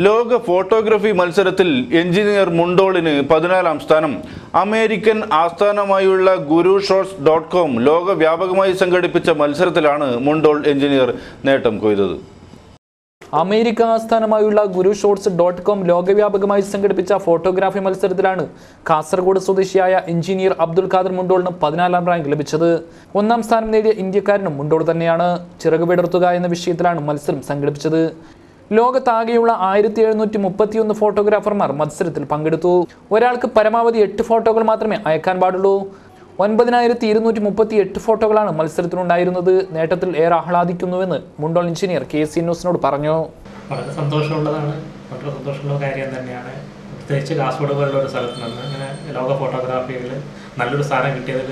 ലോക ഫോട്ടോഗ്രഫി മത്സരത്തിൽ എഞ്ചിനീയർ മുണ്ടോളിന് 14ാം സ്ഥാനം. അമേരിക്കൻ ആസ്ഥാനമായുള്ള GuruShots.com ലോകവ്യാപകമായി സംഘടിപ്പിച്ച മത്സരത്തിലാണ് മുണ്ടോൾ എഞ്ചിനീയർ നേട്ടം കൊയ്തത്. അമേരിക്ക ആസ്ഥാനമായുള്ള GuruShots.com ലോകവ്യാപകമായി സംഘടിപ്പിച്ച ഫോട്ടോഗ്രാഫി മത്സരത്തിലാണ് കാസർഗോഡ് സ്വദേശിയായ എഞ്ചിനീയർ അബ്ദുൽ ഖാദർ മുണ്ടോളിന് 14ാം റാങ്ക് ലഭിച്ചത്. 1ാം സ്ഥാനം നേടിയ ഇന്ത്യക്കാരനും മുണ്ടോൾ തന്നെയാണ്. ചിറക് വിടർത്തുക എന്ന വിഷയത്തിലാണ് മത്സരം സംഘടിപ്പിച്ചത്. ലോകത്താകെയുള്ള 1731 ഫോട്ടോഗ്രാഫർമാർ മത്സരത്തിൽ പങ്കെടുത്തു. ഒരാൾക്ക് പരമാവധി 8 ഫോട്ടോകൾ മാത്രമേ അയക്കാൻ പാടുള്ളൂ. 9238 ഫോട്ടോകളാണ് മത്സരത്തിനുണ്ടായിരുന്നത്. നേട്ടത്തിൽ ഏറെ ആഹ്ലാദിക്കുന്നുവെന്ന് മുണ്ടോൾ എഞ്ചിനീയർ KC ന്യൂസിനോട് പറഞ്ഞു. വളരെ സന്തോഷമുള്ളതാണ്, വളരെ സന്തോഷമുള്ള കാര്യം തന്നെയാണ്. പ്രത്യേകിച്ച് കാസർഗോഡ് പോലുള്ള ഒരു സ്ഥലത്ത് നിന്ന് ഇങ്ങനെ ലോക ഫോട്ടോഗ്രാഫിയിൽ നല്ലൊരു സ്ഥാനം കിട്ടിയതിൽ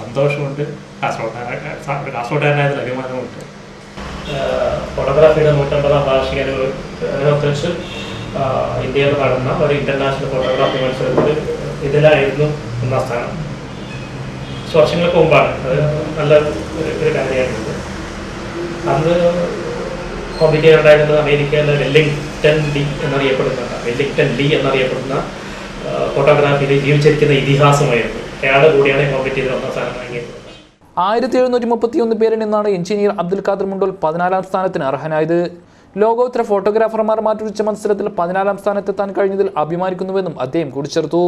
സന്തോഷമുണ്ട്. കാസർഗോഡുകാരനായതിൽ അഭിമാനമുണ്ട്. ഫോട്ടോഗ്രാഫിയുടെ 150ാം വാർഷികത്തോടനുബന്ധിച്ച് ഇന്ത്യയിൽ നടന്ന ഒരു ഇന്റർനാഷണൽ ഫോട്ടോഗ്രാഫി മത്സരത്തിൽ ഇതിലായിരുന്നു 1ാം സ്ഥാനം. വർഷങ്ങൾക്ക് മുമ്പാണ്. അത് നല്ല ഒരു കാര്യമായിരുന്നത്. അന്ന് കോമ്പറ്റീഷൻ ഉണ്ടായിരുന്നത് അമേരിക്കയിലെ വെല്ലിംഗ്ടൺ ലീ എന്നറിയപ്പെടുന്ന ഫോട്ടോഗ്രാഫിയിൽ ജീവിച്ചിരിക്കുന്ന ഇതിഹാസമായിരുന്നു. അയാളുടെ കൂടിയാണ് കോമ്പറ്റീഷൻ 1ാം സ്ഥാനം വാങ്ങിയത്. 1731 പേരിൽ നിന്നാണ് എഞ്ചിനീയർ അബ്ദുൽ ഖാദർ മുണ്ടോൾ 14ാം സ്ഥാനത്തിന് അർഹനായത്. ലോകോത്തര ഫോട്ടോഗ്രാഫർമാർ മാറ്റുരച്ച മത്സരത്തിൽ 14ാം സ്ഥാനത്തെത്താൻ കഴിഞ്ഞതിൽ അഭിമാനിക്കുന്നുവെന്നും അദ്ദേഹം കൂട്ടിച്ചേർത്തു.